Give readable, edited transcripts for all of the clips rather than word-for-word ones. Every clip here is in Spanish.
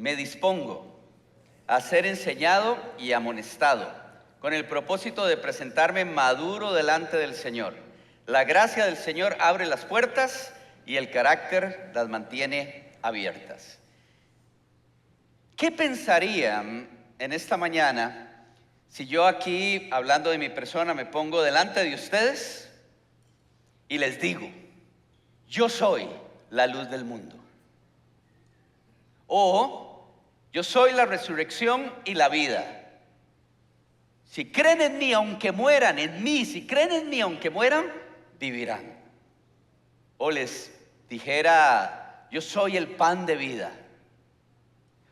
me dispongo a ser enseñado y amonestado, con el propósito de presentarme maduro delante del Señor. La gracia del Señor abre las puertas y el carácter las mantiene abiertas. ¿Qué pensarían en esta mañana si yo aquí, hablando de mi persona, me pongo delante de ustedes y les digo: yo soy la luz del mundo? O yo soy la resurrección y la vida. Si creen en mí, aunque mueran, en mí, si creen en mí, aunque mueran, vivirán. O les dijera: yo soy el pan de vida.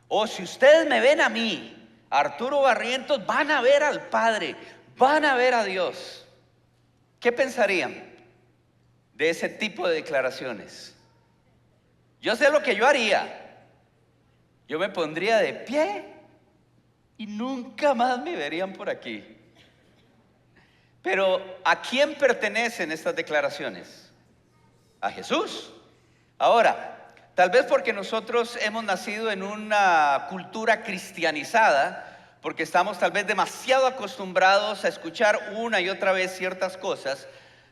O si ustedes me ven a mí, Arturo Barrientos, van a ver al Padre, van a ver a Dios. ¿Qué pensarían de ese tipo de declaraciones? Yo sé lo que yo haría. Yo me pondría de pie y nunca más me verían por aquí. Pero ¿a quién pertenecen estas declaraciones? A Jesús. Ahora, tal vez porque nosotros hemos nacido en una cultura cristianizada, porque estamos tal vez demasiado acostumbrados a escuchar una y otra vez ciertas cosas,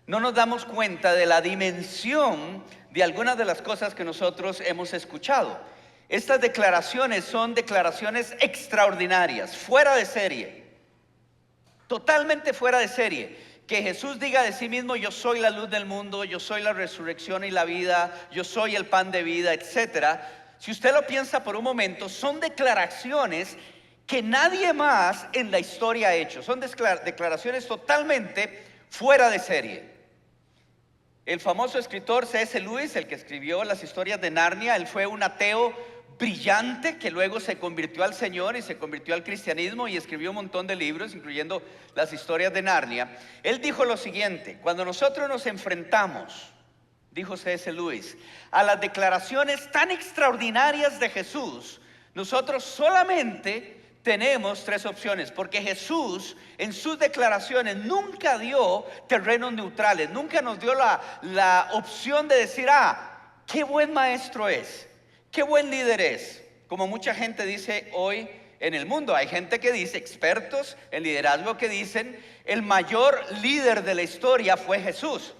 no nos damos cuenta de la dimensión de algunas de las cosas que nosotros hemos escuchado. Estas declaraciones son declaraciones extraordinarias, fuera de serie, totalmente fuera de serie. Que Jesús diga de sí mismo: yo soy la luz del mundo, yo soy la resurrección y la vida, yo soy el pan de vida, etc. Si usted lo piensa por un momento, son declaraciones que nadie más en la historia ha hecho. Son declaraciones totalmente fuera de serie. El famoso escritor C.S. Lewis, el que escribió las historias de Narnia, él fue un ateo brillante que luego se convirtió al Señor y se convirtió al cristianismo y escribió un montón de libros, incluyendo las historias de Narnia. Él dijo lo siguiente: cuando nosotros nos enfrentamos, dijo C.S. Lewis, a las declaraciones tan extraordinarias de Jesús, nosotros solamente tenemos tres opciones, porque Jesús en sus declaraciones nunca dio terrenos neutrales, nunca nos dio la opción de decir: qué buen maestro es, qué buen líder es. Como mucha gente dice hoy en el mundo, hay gente que dice, expertos en liderazgo, que dicen: el mayor líder de la historia fue Jesús,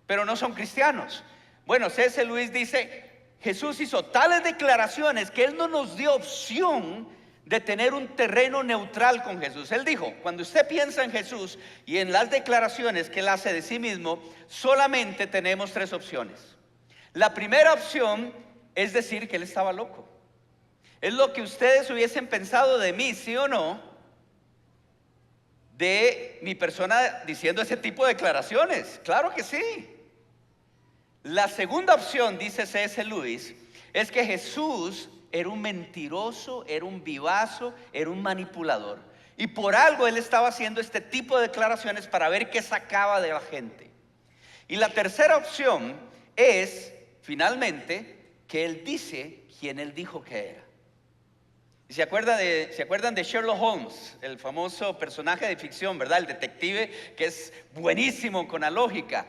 pero no son cristianos. Bueno, C.S. Lewis dice: Jesús hizo tales declaraciones que Él no nos dio opción de tener un terreno neutral con Jesús. Él dijo: cuando usted piensa en Jesús y en las declaraciones que Él hace de sí mismo, solamente tenemos tres opciones. La primera opción es decir que Él estaba loco. Es lo que ustedes hubiesen pensado de mí, ¿sí o no? De mi persona diciendo ese tipo de declaraciones. Claro que sí. La segunda opción, dice C.S. Lewis, es que Jesús era un mentiroso, era un vivazo, era un manipulador. Y por algo Él estaba haciendo este tipo de declaraciones para ver qué sacaba de la gente. Y la tercera opción es, finalmente, que Él dice quién Él dijo que era. ¿Y se acuerdan de Sherlock Holmes, el famoso personaje de ficción, verdad? El detective que es buenísimo con la lógica.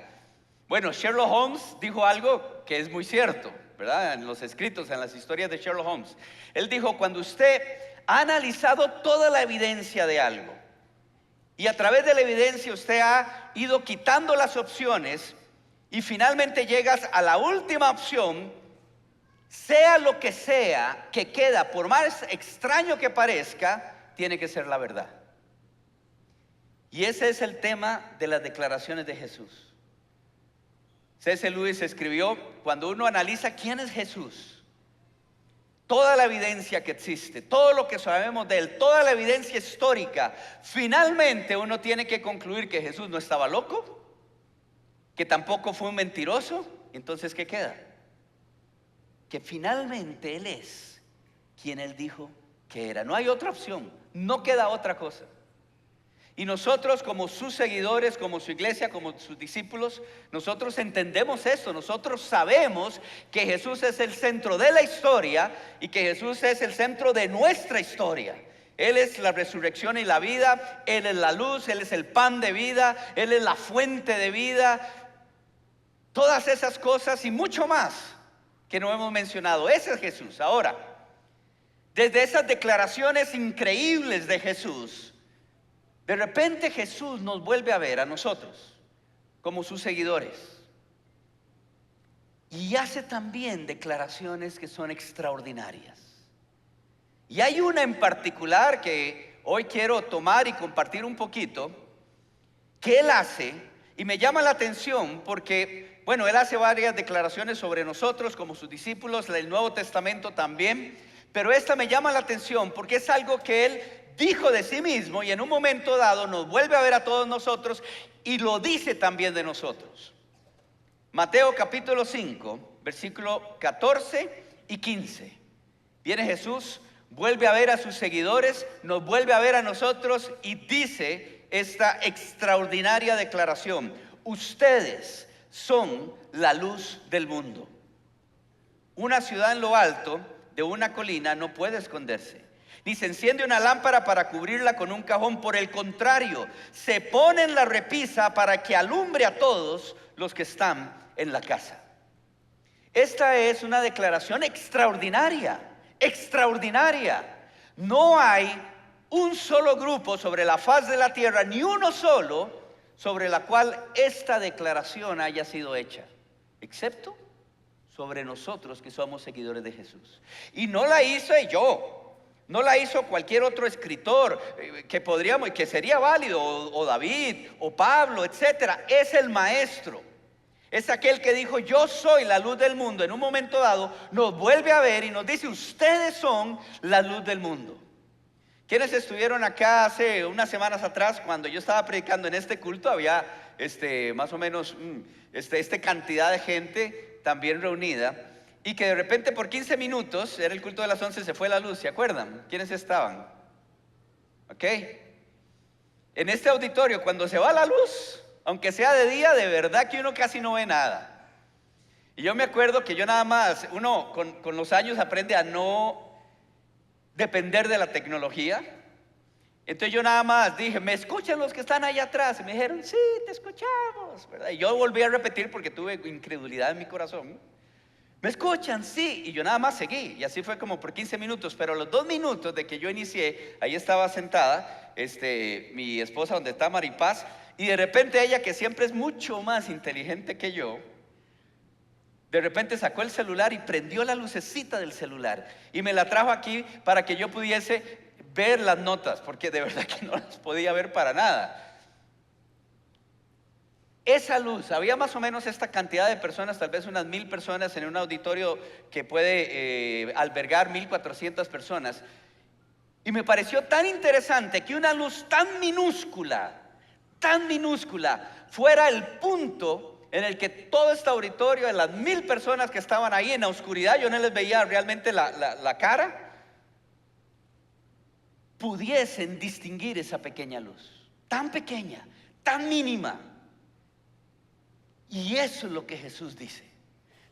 Bueno, Sherlock Holmes dijo algo que es muy cierto, ¿verdad? En los escritos, en las historias de Sherlock Holmes. Él dijo: cuando usted ha analizado toda la evidencia de algo y a través de la evidencia usted ha ido quitando las opciones y finalmente llegas a la última opción, sea lo que sea que queda, por más extraño que parezca, tiene que ser la verdad. Y ese es el tema de las declaraciones de Jesús. C.S. Lewis escribió: cuando uno analiza quién es Jesús, toda la evidencia que existe, todo lo que sabemos de Él, toda la evidencia histórica, finalmente uno tiene que concluir que Jesús no estaba loco, que tampoco fue un mentiroso. Entonces, ¿qué queda? Que finalmente Él es quien Él dijo que era. No hay otra opción, no queda otra cosa. Y nosotros, como sus seguidores, como su iglesia, como sus discípulos, nosotros entendemos esto. Nosotros sabemos que Jesús es el centro de la historia y que Jesús es el centro de nuestra historia. Él es la resurrección y la vida, Él es la luz, Él es el pan de vida, Él es la fuente de vida. Todas esas cosas y mucho más que no hemos mencionado, ese es Jesús. Ahora, Desde esas declaraciones increíbles de Jesús, de repente Jesús nos vuelve a ver a nosotros como sus seguidores. Y hace también declaraciones que son extraordinarias. Y hay una en particular que hoy quiero tomar y compartir un poquito, que Él hace, y me llama la atención porque, bueno, Él hace varias declaraciones sobre nosotros como sus discípulos, el Nuevo Testamento también, pero esta me llama la atención porque es algo que Él dijo de sí mismo y en un momento dado nos vuelve a ver a todos nosotros y lo dice también de nosotros. Mateo capítulo 5, versículo 14 y 15. Viene Jesús, vuelve a ver a sus seguidores, nos vuelve a ver a nosotros y dice esta extraordinaria declaración: ustedes son la luz del mundo. Una ciudad en lo alto de una colina no puede esconderse, ni se enciende una lámpara para cubrirla con un cajón. Por el contrario, se pone en la repisa para que alumbre a todos los que están en la casa. Esta es una declaración extraordinaria, extraordinaria. No hay un solo grupo sobre la faz de la tierra, ni uno solo, sobre la cual esta declaración haya sido hecha, excepto sobre nosotros que somos seguidores de Jesús. Y no la hice yo, no la hizo cualquier otro escritor que podríamos, que sería válido, o David, o Pablo, etcétera. Es el Maestro. Es aquel que dijo: yo soy la luz del mundo. En un momento dado nos vuelve a ver y nos dice: ustedes son la luz del mundo. ¿Quiénes estuvieron acá hace unas semanas atrás cuando yo estaba predicando en este culto? Había más o menos esta cantidad de gente también reunida, y que de repente por 15 minutos, era el culto de las 11, se fue la luz. ¿Se acuerdan? ¿Quiénes estaban? Ok. En este auditorio, cuando se va la luz, aunque sea de día, de verdad que uno casi no ve nada. Y yo me acuerdo que yo nada más, uno con los años aprende a no depender de la tecnología. Entonces yo nada más dije: ¿me escuchan los que están allá atrás? Y me dijeron: sí, te escuchamos, ¿verdad? Y yo volví a repetir porque tuve incredulidad en mi corazón. ¿Me escuchan? Sí. Y yo nada más seguí, y así fue como por 15 minutos. Pero a los 2 minutos de que yo inicié, ahí estaba sentada mi esposa, donde está Maripaz, y de repente ella, que siempre es mucho más inteligente que yo, de repente sacó el celular y prendió la lucecita del celular y me la trajo aquí para que yo pudiese ver las notas, porque de verdad que no las podía ver para nada. Esa luz, había más o menos esta cantidad de personas, tal vez unas 1000 personas en un auditorio que puede albergar 1400 personas. Y me pareció tan interesante que una luz tan minúscula, fuera el punto en el que todo este auditorio, de las 1000 personas que estaban ahí en la oscuridad, yo no les veía realmente la cara, pudiesen distinguir esa pequeña luz, tan pequeña, tan mínima. Y eso es lo que Jesús dice.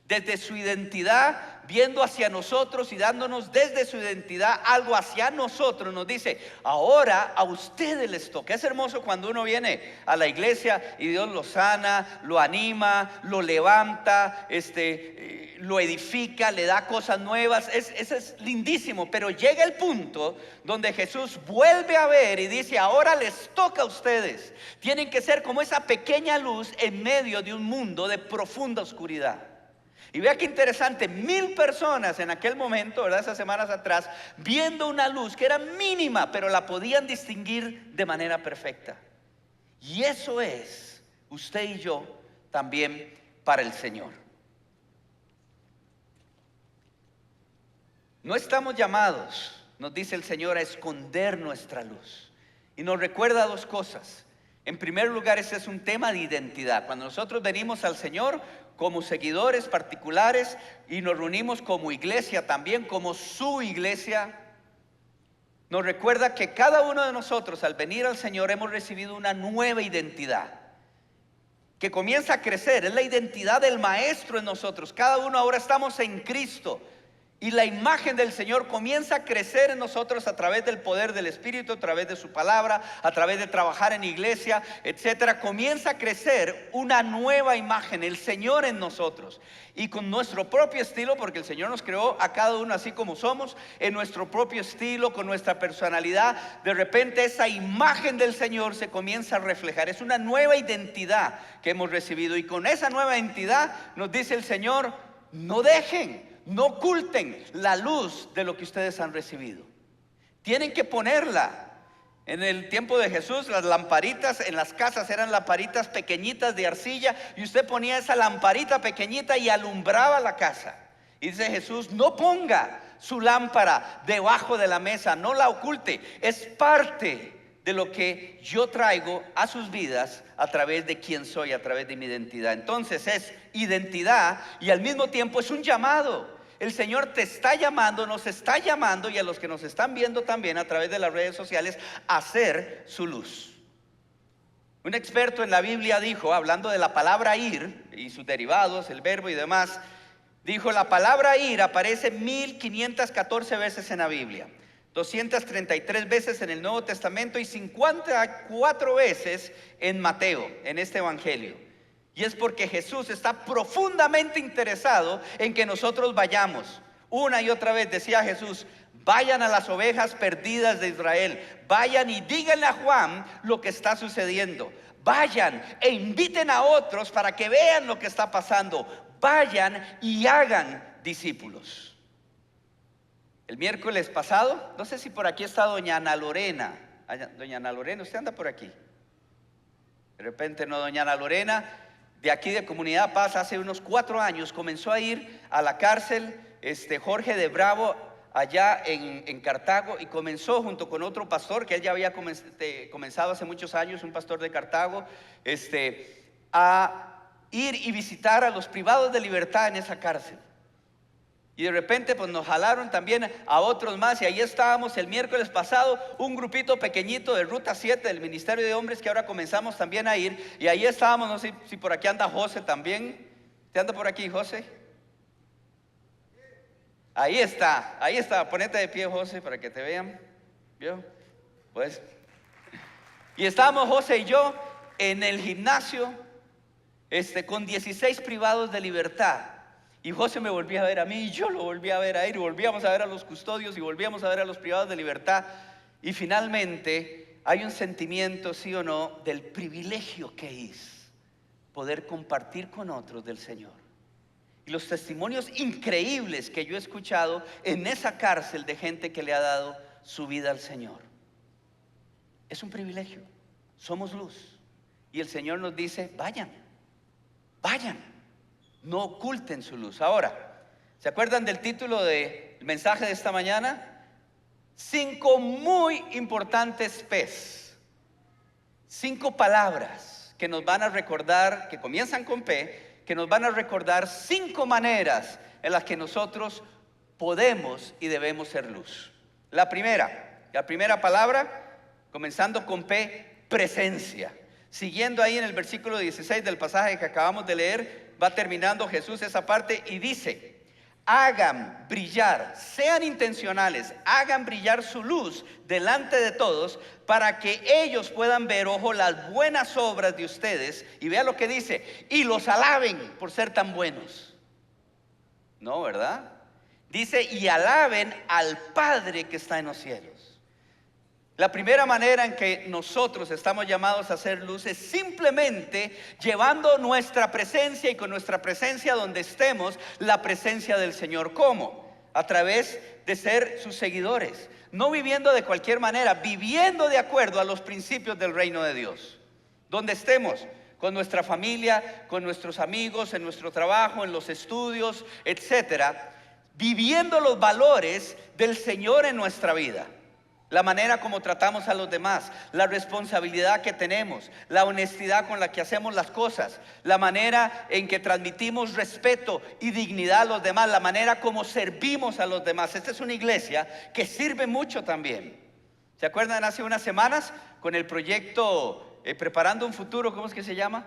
Desde su identidad, viendo hacia nosotros y dándonos desde su identidad algo hacia nosotros, nos dice: ahora a ustedes les toca. Es hermoso cuando uno viene a la iglesia y Dios lo sana, lo anima, lo levanta, lo edifica, le da cosas nuevas. Eso es lindísimo. Pero llega el punto donde Jesús vuelve a ver y dice: ahora les toca a ustedes. Tienen que ser como esa pequeña luz en medio de un mundo de profunda oscuridad. Y vea qué interesante, 1000 personas en aquel momento, ¿verdad? Esas semanas atrás, viendo una luz que era mínima, pero la podían distinguir de manera perfecta. Y eso es usted y yo también para el Señor. No estamos llamados, nos dice el Señor, a esconder nuestra luz. Y nos recuerda 2 cosas. En primer lugar, ese es un tema de identidad. Cuando nosotros venimos al Señor como seguidores particulares y nos reunimos como iglesia también, como su iglesia, nos recuerda que cada uno de nosotros al venir al Señor hemos recibido una nueva identidad que comienza a crecer. Es la identidad del Maestro en nosotros. Cada uno ahora estamos en Cristo Y la imagen del Señor comienza a crecer en nosotros a través del poder del Espíritu, a través de su palabra, a través de trabajar en iglesia, etcétera. Comienza a crecer una nueva imagen, el Señor en nosotros. Y con nuestro propio estilo, porque el Señor nos creó a cada uno así como somos, en nuestro propio estilo, con nuestra personalidad, de repente esa imagen del Señor se comienza a reflejar. Es una nueva identidad que hemos recibido. Y con esa nueva identidad nos dice el Señor: no dejen, no oculten la luz de lo que ustedes han recibido. Tienen que ponerla. En el tiempo de Jesús, las lamparitas en las casas eran lamparitas pequeñitas de arcilla, y usted ponía esa lamparita pequeñita y alumbraba la casa. Y dice Jesús: no ponga su lámpara debajo de la mesa, no la oculte. Es parte de lo que yo traigo a sus vidas a través de quién soy, a través de mi identidad. Entonces es identidad y al mismo tiempo es un llamado. El Señor te está llamando, nos está llamando, y a los que nos están viendo también a través de las redes sociales, a ser su luz. Un experto en la Biblia dijo, hablando de la palabra ir y sus derivados, el verbo y demás, dijo: la palabra ir aparece 1514 veces en la Biblia, 233 veces en el Nuevo Testamento y 54 veces en Mateo, en este evangelio. Y es porque Jesús está profundamente interesado en que nosotros vayamos. Una y otra vez decía Jesús: vayan a las ovejas perdidas de Israel, vayan y díganle a Juan lo que está sucediendo, vayan e inviten a otros para que vean lo que está pasando, vayan y hagan discípulos. El miércoles pasado, no sé si por aquí está doña Ana Lorena. Doña Ana Lorena, ¿usted anda por aquí? De repente no. Doña Ana Lorena, de aquí de Comunidad Paz, hace unos 4 años comenzó a ir a la cárcel Jorge de Bravo, allá en Cartago, y comenzó junto con otro pastor que él ya había comenzado hace muchos años, un pastor de Cartago, a ir y visitar a los privados de libertad en esa cárcel. Y de repente pues nos jalaron también a otros más, y ahí estábamos el miércoles pasado, un grupito pequeñito de Ruta 7 del Ministerio de Hombres, que ahora comenzamos también a ir, y ahí estábamos. No sé si por aquí anda José también. ¿Te anda por aquí, José? Ahí está, ponete de pie, José, para que te vean. ¿Vio? Pues, y estábamos José y yo en el gimnasio con 16 privados de libertad. Y José me volvía a ver a mí, y yo lo volví a ver a él, y volvíamos a ver a los custodios, y volvíamos a ver a los privados de libertad. Y finalmente hay un sentimiento, sí o no, del privilegio que es poder compartir con otros del Señor. Y los testimonios increíbles que yo he escuchado en esa cárcel de gente que le ha dado su vida al Señor. Es un privilegio, somos luz. Y el Señor nos dice: vayan, vayan. No oculten su luz. Ahora, ¿se acuerdan del título del mensaje de esta mañana? 5 muy importantes P's. 5 palabras que nos van a recordar, que comienzan con P, que nos van a recordar 5 maneras en las que nosotros podemos y debemos ser luz. La primera palabra, comenzando con P, presencia. Siguiendo ahí en el versículo 16 del pasaje que acabamos de leer, va terminando Jesús esa parte y dice: hagan brillar, sean intencionales, hagan brillar su luz delante de todos, para que ellos puedan ver, ojo, las buenas obras de ustedes. Y vea lo que dice: y los alaben por ser tan buenos. No, ¿verdad? Dice: y alaben al Padre que está en los cielos. La primera manera en que nosotros estamos llamados a hacer luz es simplemente llevando nuestra presencia, y con nuestra presencia donde estemos, la presencia del Señor. ¿Cómo? A través de ser sus seguidores, no viviendo de cualquier manera, viviendo de acuerdo a los principios del reino de Dios. Donde estemos, con nuestra familia, con nuestros amigos, en nuestro trabajo, en los estudios, etcétera, viviendo los valores del Señor en nuestra vida. La manera como tratamos a los demás, la responsabilidad que tenemos, la honestidad con la que hacemos las cosas, la manera en que transmitimos respeto y dignidad a los demás, la manera como servimos a los demás. Esta es una iglesia que sirve mucho también. ¿Se acuerdan hace unas semanas con el proyecto Preparando un Futuro? ¿Cómo es que se llama?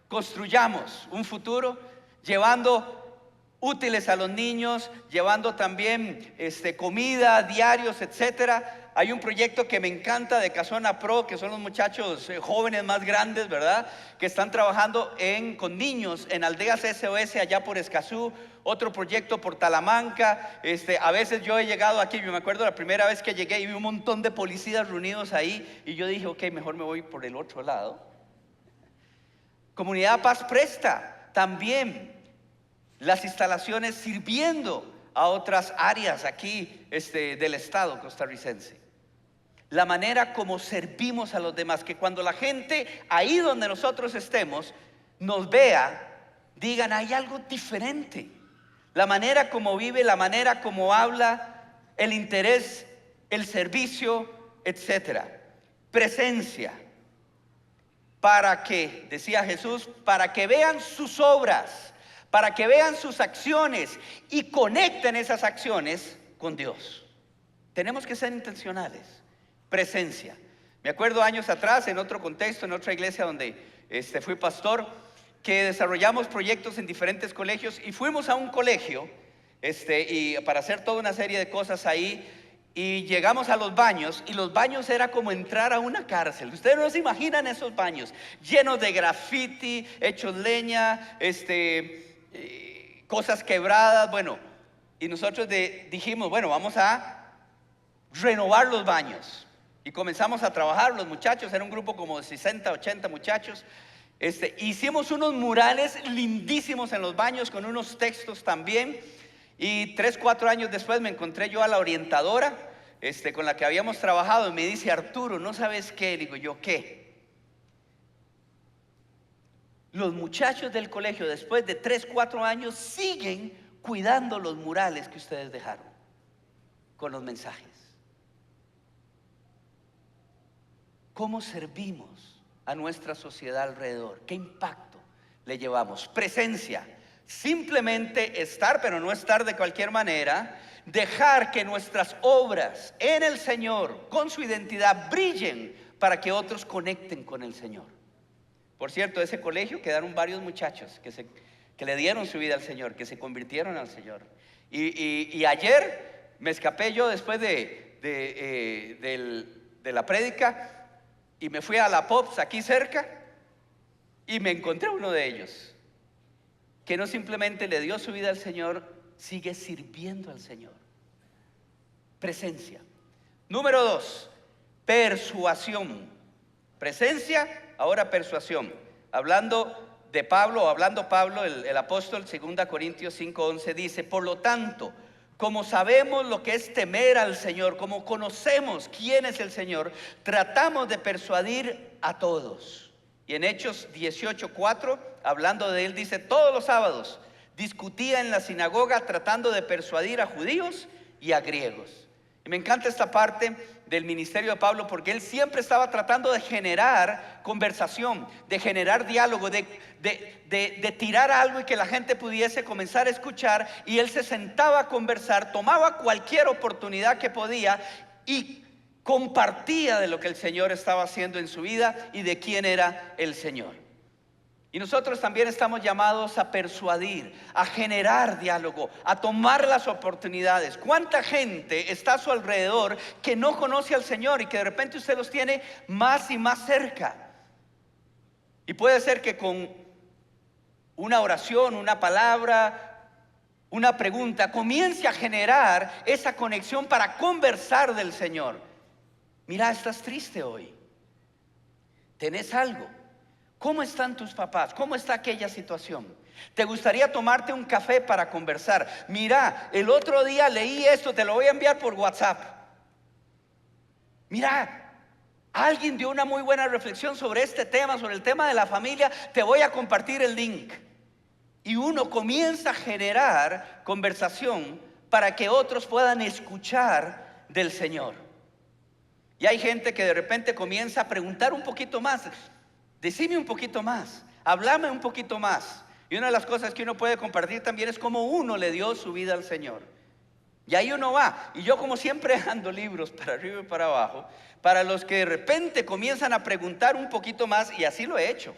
Construyamos un futuro, llevando útiles a los niños, llevando también comida, diarios, etcétera. Hay un proyecto que me encanta de Casona Pro, que son los muchachos jóvenes más grandes, ¿verdad? Que están trabajando con niños en aldeas SOS allá por Escazú. Otro proyecto por Talamanca. A veces yo he llegado aquí, yo me acuerdo la primera vez que llegué y vi un montón de policías reunidos ahí. Y yo dije, ok, mejor me voy por el otro lado. Comunidad Paz Presta también las instalaciones sirviendo a otras áreas aquí del estado costarricense. La manera como servimos a los demás, que cuando la gente ahí donde nosotros estemos nos vea, digan, hay algo diferente. La manera como vive, la manera como habla, el interés, el servicio, etcétera. Presencia. Para que, decía Jesús, para que vean sus obras, para que vean sus acciones y conecten esas acciones con Dios. Tenemos que ser intencionales. Presencia. Me acuerdo años atrás, en otro contexto, en otra iglesia donde fui pastor, que desarrollamos proyectos en diferentes colegios y fuimos a un colegio y para hacer toda una serie de cosas ahí. Y llegamos a los baños, y los baños era como entrar a una cárcel. Ustedes no se imaginan esos baños llenos de graffiti, hechos leña, cosas quebradas. Bueno, y nosotros dijimos, bueno, vamos a renovar los baños. Y comenzamos a trabajar, los muchachos, era un grupo como de 60, 80 muchachos. Hicimos unos murales lindísimos en los baños con unos textos también. Y 3, 4 años después me encontré yo a la orientadora con la que habíamos trabajado y me dice, Arturo, ¿no sabes qué? Digo yo, ¿qué? Los muchachos del colegio después de 3, 4 años siguen cuidando los murales que ustedes dejaron con los mensajes. ¿Cómo servimos a nuestra sociedad alrededor? ¿Qué impacto le llevamos? Presencia. Simplemente estar, pero no estar de cualquier manera. Dejar que nuestras obras en el Señor, con su identidad, brillen para que otros conecten con el Señor. Por cierto, de ese colegio quedaron varios muchachos que le dieron su vida al Señor, que se convirtieron al Señor. Y ayer me escapé yo después de la prédica y me fui a la Pops aquí cerca y me encontré a uno de ellos que no simplemente le dio su vida al Señor, sigue sirviendo al Señor. Presencia. Número 2, persuasión. Presencia, ahora persuasión. Hablando Pablo, el apóstol, 2 Corintios 5:11 dice, por lo tanto, como sabemos lo que es temer al Señor, como conocemos quién es el Señor, tratamos de persuadir a todos. Y en Hechos 18:4, hablando de él, dice, todos los sábados discutía en la sinagoga tratando de persuadir a judíos y a griegos. Y me encanta esta parte del ministerio de Pablo porque él siempre estaba tratando de generar conversación, de generar diálogo, de tirar algo y que la gente pudiese comenzar a escuchar. Y él se sentaba a conversar, tomaba cualquier oportunidad que podía y compartía de lo que el Señor estaba haciendo en su vida y de quién era el Señor. Y nosotros también estamos llamados a persuadir, a generar diálogo, a tomar las oportunidades. ¿Cuánta gente está a su alrededor que no conoce al Señor y que de repente usted los tiene más y más cerca? Y puede ser que con una oración, una palabra, una pregunta, comience a generar esa conexión para conversar del Señor. Mira, estás triste hoy. ¿Tenés algo? ¿Cómo están tus papás? ¿Cómo está aquella situación? ¿Te gustaría tomarte un café para conversar? Mira, el otro día leí esto, te lo voy a enviar por WhatsApp. Mira, alguien dio una muy buena reflexión sobre este tema, sobre el tema de la familia. Te voy a compartir el link. Y uno comienza a generar conversación para que otros puedan escuchar del Señor. Y hay gente que de repente comienza a preguntar un poquito más. Decime un poquito más, háblame un poquito más. Y una de las cosas que uno puede compartir también es cómo uno le dio su vida al Señor. Y ahí uno va. Y yo como siempre ando libros para arriba y para abajo, para los que de repente comienzan a preguntar un poquito más, y así lo he hecho.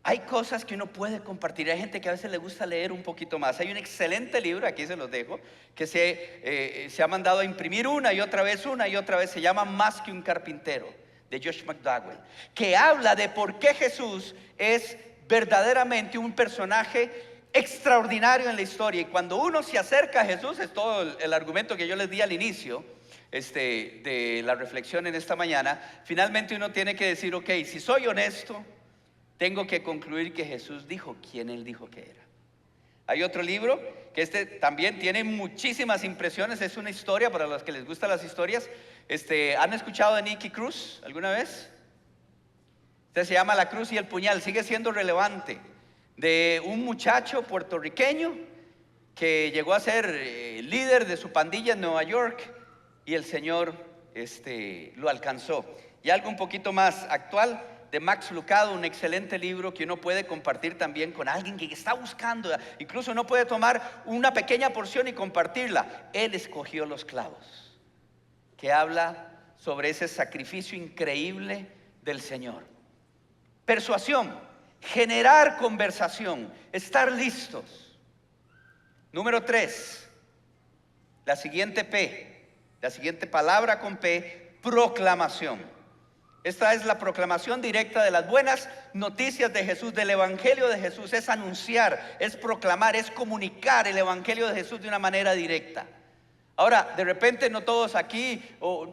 Hay cosas que uno puede compartir. Hay gente que a veces le gusta leer un poquito más. Hay un excelente libro, aquí se los dejo, que se ha mandado a imprimir una y otra vez, se llama Más que un carpintero, de Josh McDowell, que habla de por qué Jesús es verdaderamente un personaje extraordinario en la historia. Y cuando uno se acerca a Jesús, es todo el argumento que yo les di al inicio de la reflexión en esta mañana. Finalmente uno tiene que decir, ok, si soy honesto, tengo que concluir que Jesús dijo quién Él dijo que era. Hay otro libro que también tiene muchísimas impresiones. Es una historia para los que les gustan las historias. ¿Han escuchado de Nicky Cruz alguna vez? Se llama La Cruz y el Puñal. Sigue siendo relevante. De un muchacho puertorriqueño que llegó a ser líder de su pandilla en Nueva York, y el Señor lo alcanzó. Y algo un poquito más actual, de Max Lucado, un excelente libro que uno puede compartir también con alguien que está buscando. Incluso uno puede tomar una pequeña porción y compartirla. Él escogió los clavos, que habla sobre ese sacrificio increíble del Señor. Persuasión, generar conversación, estar listos. Número 3, la siguiente P, la siguiente palabra con P, proclamación. Esta es la proclamación directa de las buenas noticias de Jesús, del Evangelio de Jesús. Es anunciar, es proclamar, es comunicar el Evangelio de Jesús de una manera directa. Ahora, de repente no todos aquí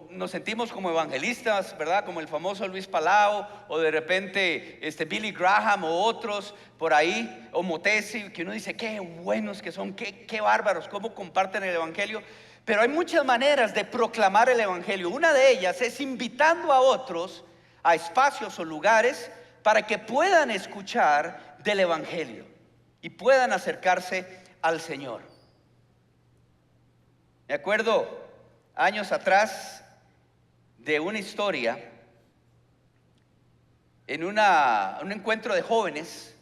nos sentimos como evangelistas, ¿verdad? Como el famoso Luis Palau, o de repente Billy Graham, o otros por ahí, o Motesi, que uno dice, qué buenos que son, qué bárbaros, cómo comparten el Evangelio. Pero hay muchas maneras de proclamar el Evangelio. Una de ellas es invitando a otros a espacios o lugares para que puedan escuchar del Evangelio y puedan acercarse al Señor. Me acuerdo años atrás de una historia en un encuentro de jóvenes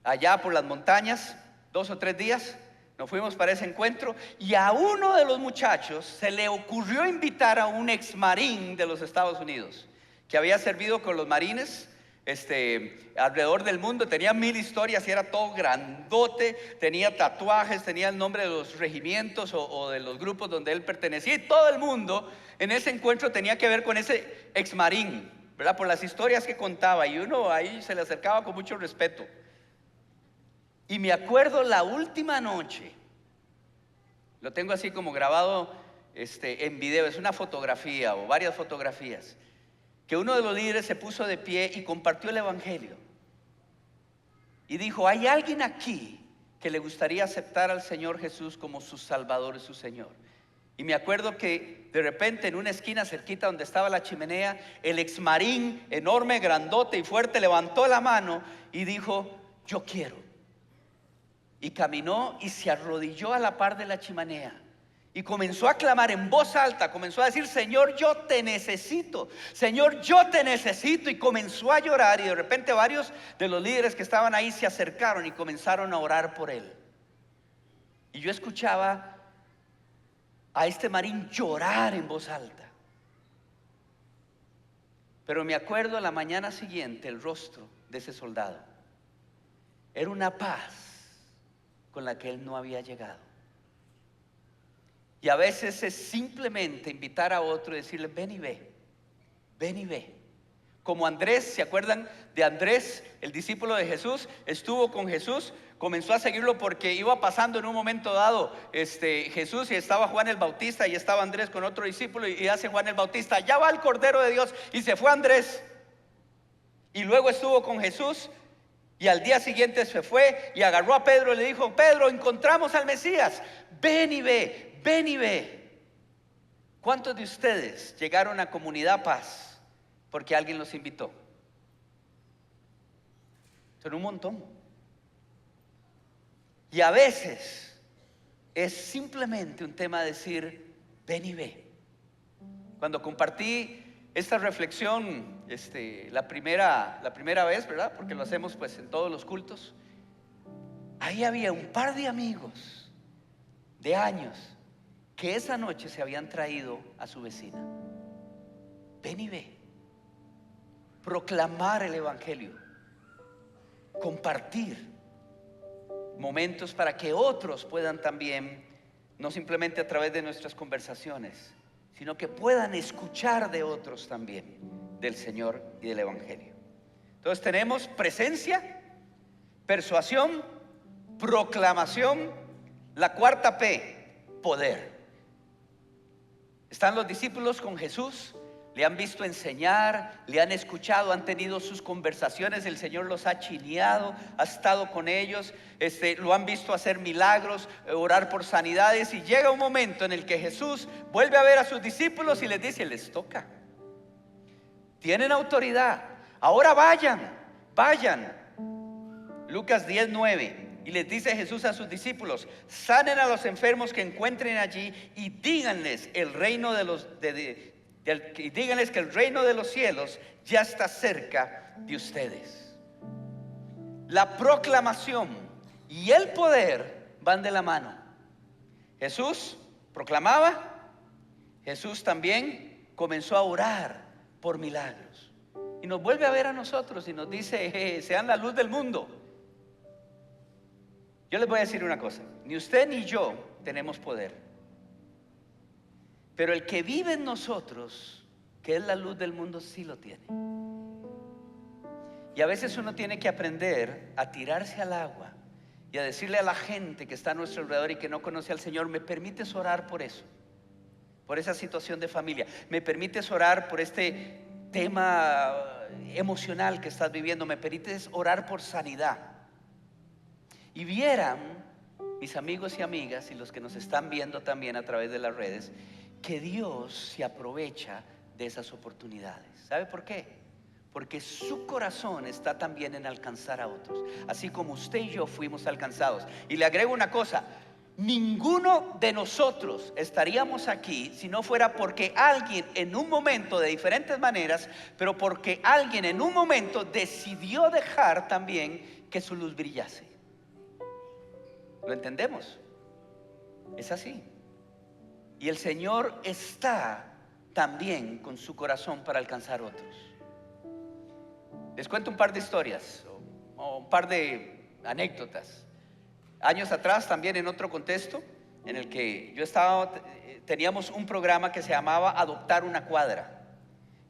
allá por las montañas, 2 o 3 días. Nos fuimos para ese encuentro y a uno de los muchachos se le ocurrió invitar a un ex marín de los Estados Unidos que había servido con los marines alrededor del mundo. Tenía 1000 historias y era todo grandote, tenía tatuajes, tenía el nombre de los regimientos o de los grupos donde él pertenecía, y todo el mundo en ese encuentro tenía que ver con ese ex marín, ¿verdad? Por las historias que contaba, y uno ahí se le acercaba con mucho respeto. Y me acuerdo la última noche, lo tengo así como grabado en video, es una fotografía o varias fotografías, que uno de los líderes se puso de pie y compartió el Evangelio. Y dijo, ¿hay alguien aquí que le gustaría aceptar al Señor Jesús como su Salvador y su Señor? Y me acuerdo que de repente en una esquina cerquita donde estaba la chimenea, el ex marín, enorme, grandote y fuerte, levantó la mano y dijo, yo quiero. Y caminó y se arrodilló a la par de la chimenea y comenzó a clamar en voz alta, comenzó a decir, Señor, yo te necesito, Señor, yo te necesito. Y comenzó a llorar, y de repente varios de los líderes que estaban ahí se acercaron y comenzaron a orar por él. Y yo escuchaba a este marín llorar en voz alta. Pero me acuerdo la mañana siguiente el rostro de ese soldado. Era una paz con la que él no había llegado. Y a veces es simplemente invitar a otro y decirle, ven y ve, ven y ve. Como Andrés, ¿se acuerdan de Andrés, el discípulo de Jesús? Estuvo con Jesús, comenzó a seguirlo porque iba pasando en un momento dado Jesús, y estaba Juan el Bautista y estaba Andrés con otro discípulo, y hace Juan el Bautista, ya va el Cordero de Dios, y se fue Andrés. Y luego estuvo con Jesús, y al día siguiente se fue y agarró a Pedro y le dijo, Pedro, encontramos al Mesías, ven y ve, ven y ve. ¿Cuántos de ustedes llegaron a Comunidad Paz porque alguien los invitó? Son un montón. Y a veces es simplemente un tema de decir, ven y ve. Cuando compartí esta reflexión la primera vez, ¿verdad? Porque lo hacemos pues en todos los cultos. Ahí había un par de amigos de años que esa noche se habían traído a su vecina. Ven y ve. Proclamar el Evangelio. compartir momentos para que otros puedan también, no simplemente a través de nuestras conversaciones, sino que puedan escuchar de otros también, del Señor y del Evangelio. Entonces tenemos presencia, persuasión, proclamación, la cuarta P, poder. Están los discípulos con Jesús, le han visto enseñar, le han escuchado, han tenido sus conversaciones, el Señor los ha chineado, ha estado con ellos, lo han visto hacer milagros, orar por sanidades, y llega un momento en el que Jesús vuelve a ver a sus discípulos y les dice: les toca, tienen autoridad, ahora vayan. Lucas 10:9. Y les dice Jesús a sus discípulos: sanen a los enfermos que encuentren allí y díganles que el reino de los cielos ya está cerca de ustedes. La proclamación y el poder van de la mano. Jesús proclamaba, Jesús también comenzó a orar por milagros, y nos vuelve a ver a nosotros y nos dice: sean la luz del mundo. Yo les voy a decir una cosa: ni usted ni yo tenemos poder, pero el que vive en nosotros, que es la luz del mundo, sí lo tiene. Y a veces uno tiene que aprender a tirarse al agua y a decirle a la gente que está a nuestro alrededor y que no conoce al Señor: ¿me permites orar por eso? Por esa situación de familia. ¿Me permites orar por este tema emocional que estás viviendo? ¿Me permites orar por sanidad? Y vieran, mis amigos y amigas, y los que nos están viendo también a través de las redes, que Dios se aprovecha de esas oportunidades. ¿Sabe por qué? Porque su corazón está también en alcanzar a otros, así como usted y yo fuimos alcanzados. Y le agrego una cosa: ninguno de nosotros estaríamos aquí si no fuera porque alguien en un momento, de diferentes maneras, pero porque alguien en un momento decidió dejar también que su luz brillase. ¿Lo entendemos? Es así. Y el Señor está también con su corazón para alcanzar a otros. Les cuento un par de historias o un par de anécdotas. Años atrás, también en otro contexto en el que yo estaba, teníamos un programa que se llamaba Adoptar una Cuadra.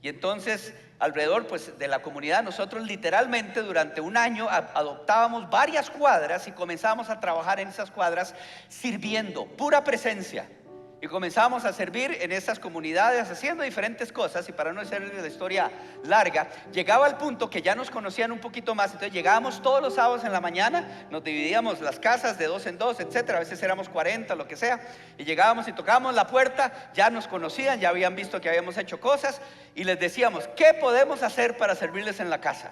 Y entonces, alrededor de la comunidad, nosotros literalmente durante un año adoptábamos varias cuadras y comenzábamos a trabajar en esas cuadras sirviendo, pura presencia. Y comenzábamos a servir en esas comunidades haciendo diferentes cosas. Y para no hacer la historia larga, llegaba al punto que ya nos conocían un poquito más. Entonces llegábamos todos los sábados en la mañana, nos dividíamos las casas de 2 en 2, etcétera. A veces éramos 40, lo que sea. Y llegábamos y tocábamos la puerta, ya nos conocían, ya habían visto que habíamos hecho cosas. Y les decíamos: ¿qué podemos hacer para servirles en la casa?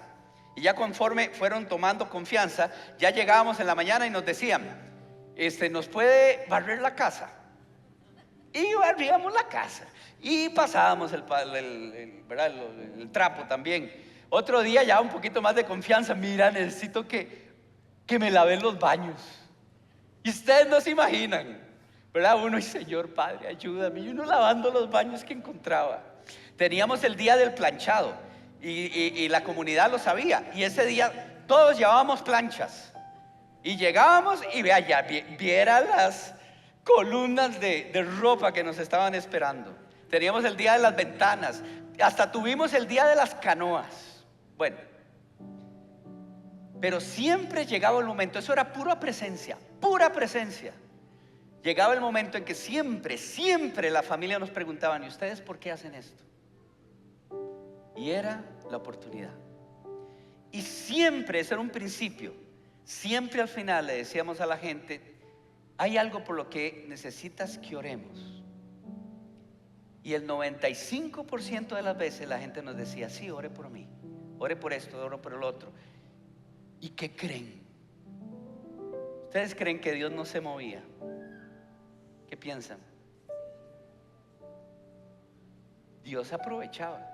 Y ya conforme fueron tomando confianza, ya llegábamos en la mañana y nos decían: ¿nos puede barrer la casa? Y barríamos la casa y pasábamos el trapo también. Otro día, ya un poquito más de confianza: mira, necesito que me laven los baños. Y ustedes no se imaginan, ¿verdad? Uno: y Señor Padre, ayúdame. Y uno lavando los baños que encontraba. Teníamos el día del planchado y la comunidad lo sabía. Y ese día todos llevábamos planchas. Y llegábamos y viera las columnas de ropa que nos estaban esperando. Teníamos el día de las ventanas, hasta tuvimos el día de las canoas. Bueno, pero siempre llegaba el momento, eso era pura presencia, pura presencia. Llegaba el momento en que siempre la familia nos preguntaban: ¿y ustedes por qué hacen esto? Y era la oportunidad. Y siempre, ese era un principio, siempre al final le decíamos a la gente: hay algo por lo que necesitas que oremos. Y el 95% de las veces la gente nos decía: sí, ore por mí, ore por esto, ore por el otro. ¿Y qué creen? ¿Ustedes creen que Dios no se movía? ¿Qué piensan? Dios aprovechaba.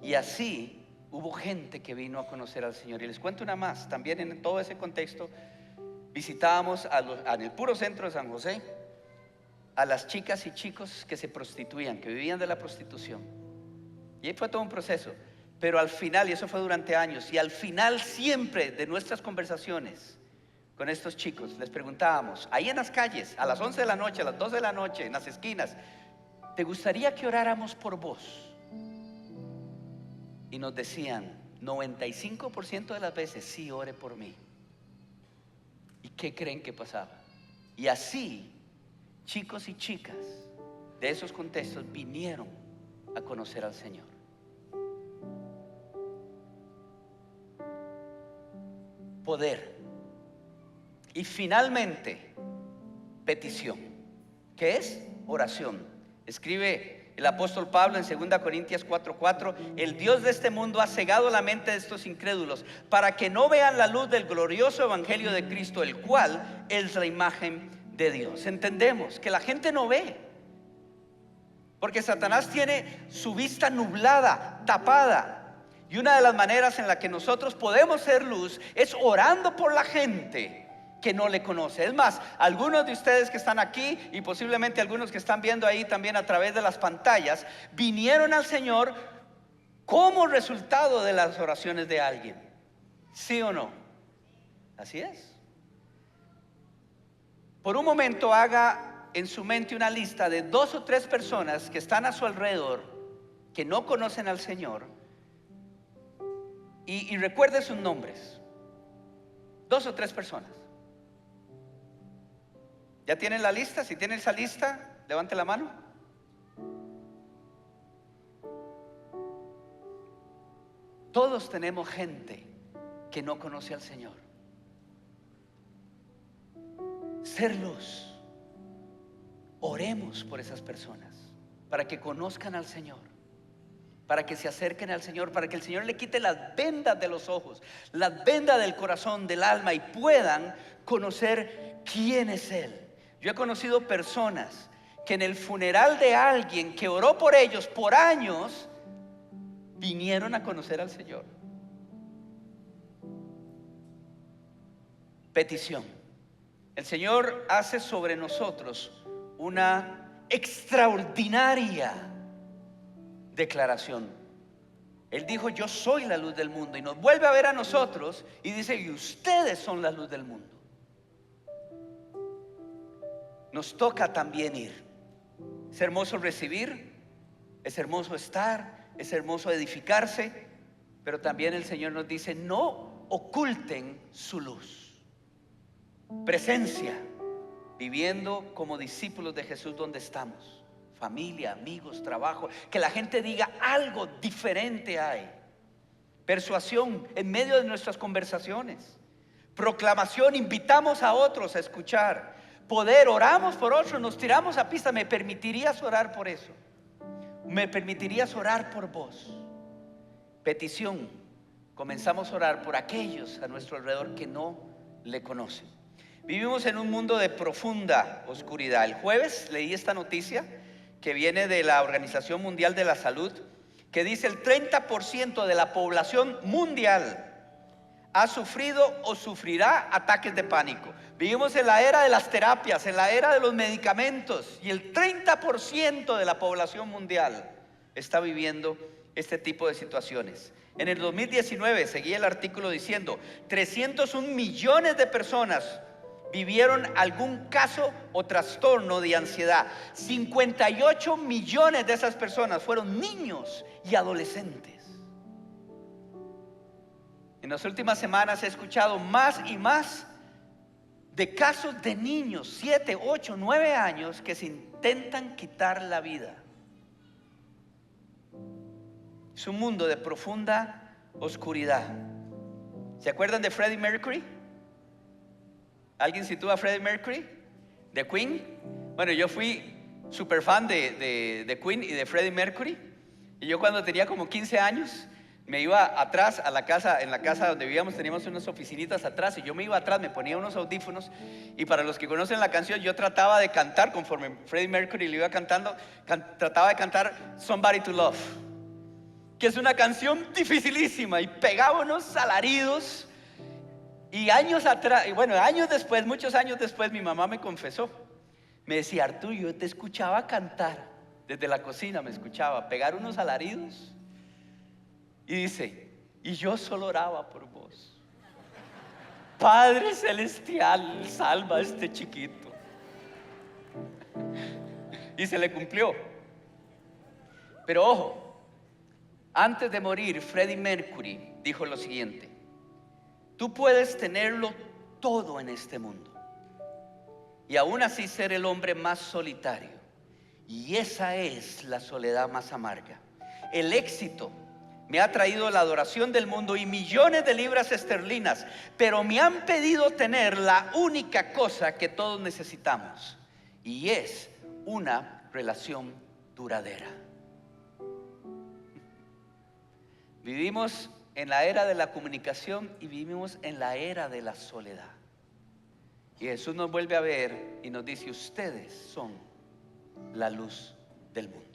Y así hubo gente que vino a conocer al Señor. Y les cuento una más. También en todo ese contexto visitábamos en el puro centro de San José a las chicas y chicos que se prostituían, que vivían de la prostitución. Y ahí fue todo un proceso. Pero al final, y eso fue durante años, y al final siempre de nuestras conversaciones con estos chicos, les preguntábamos, ahí en las calles, a las 11 de la noche, a las 12 de la noche, en las esquinas, ¿te gustaría que oráramos por vos? Y nos decían, 95% de las veces, sí, ore por mí. ¿Y qué creen que pasaba? Y así, chicos y chicas de esos contextos vinieron a conocer al Señor. Poder. Y finalmente, petición. ¿Qué es? Oración. Escribe el apóstol Pablo en 2 Corintios 4:4: el Dios de este mundo ha cegado la mente de estos incrédulos para que no vean la luz del glorioso evangelio de Cristo, el cual es la imagen de Dios. Entendemos que la gente no ve, porque Satanás tiene su vista nublada, tapada. Y una de las maneras en la que nosotros podemos ser luz es orando por la gente que no le conoce. Es más, algunos de ustedes que están aquí y posiblemente algunos que están viendo ahí también a través de las pantallas, vinieron al Señor como resultado de las oraciones de alguien. ¿Sí o no? Así es. Por un momento haga en su mente una lista de 2 o 3 personas que están a su alrededor, que no conocen al Señor, y recuerde sus nombres. 2 o 3 personas. ¿Ya tienen la lista? Si tienen esa lista, levante la mano. Todos tenemos gente que no conoce al Señor. Ser luz. Oremos por esas personas para que conozcan al Señor, para que se acerquen al Señor, para que el Señor le quite las vendas de los ojos, las vendas del corazón, del alma, y puedan conocer quién es Él. Yo he conocido personas que en el funeral de alguien que oró por ellos por años, vinieron a conocer al Señor. Petición. El Señor hace sobre nosotros una extraordinaria declaración. Él dijo: yo soy la luz del mundo, y nos vuelve a ver a nosotros y dice: y ustedes son la luz del mundo. Nos toca también ir. Es hermoso recibir, es hermoso estar, es hermoso edificarse, pero también el Señor nos dice: no oculten su luz. Presencia, viviendo como discípulos de Jesús donde estamos. Familia, amigos, trabajo, que la gente diga algo diferente hay. Persuasión en medio de nuestras conversaciones. Proclamación, invitamos a otros a escuchar. Poder, oramos por otros, nos tiramos a pista. ¿Me permitirías orar por eso? ¿Me permitirías orar por vos? Petición, comenzamos a orar por aquellos a nuestro alrededor que no le conocen. Vivimos en un mundo de profunda oscuridad. El jueves leí esta noticia que viene de la Organización Mundial de la Salud, que dice: el 30% de la población mundial ha sufrido o sufrirá ataques de pánico. Vivimos en la era de las terapias, en la era de los medicamentos, y el 30% de la población mundial está viviendo este tipo de situaciones. En el 2019 seguía el artículo diciendo: 301 millones de personas vivieron algún caso o trastorno de ansiedad. 58 millones de esas personas fueron niños y adolescentes. En las últimas semanas he escuchado más y más de casos de niños, 7, 8, 9 años, que se intentan quitar la vida. Es un mundo de profunda oscuridad. ¿Se acuerdan de Freddie Mercury? ¿Alguien sitúa a Freddie Mercury? ¿De Queen? Bueno, yo fui súper fan de Queen y de Freddie Mercury. Y yo, cuando tenía como 15 años, me iba atrás a la casa. En la casa donde vivíamos teníamos unas oficinitas atrás, y yo me iba atrás, me ponía unos audífonos, y para los que conocen la canción, yo trataba de cantar conforme Freddie Mercury le iba cantando. Trataba de cantar Somebody to Love, que es una canción dificilísima, y pegaba unos alaridos. Y años atrás, bueno, años después, muchos años después, mi mamá me confesó. Me decía: Arturo, yo te escuchaba cantar desde la cocina, me escuchaba pegar unos alaridos. Y dice, y yo solo oraba por vos. Padre celestial, salva a este chiquito. Y se le cumplió. Pero ojo, antes de morir, Freddie Mercury dijo lo siguiente: tú puedes tenerlo todo en este mundo y aún así ser el hombre más solitario. Y esa es la soledad más amarga. El éxito me ha traído la adoración del mundo y millones de libras esterlinas, pero me han pedido tener la única cosa que todos necesitamos, y es una relación duradera. Vivimos en la era de la comunicación y vivimos en la era de la soledad. Y Jesús nos vuelve a ver y nos dice: ustedes son la luz del mundo.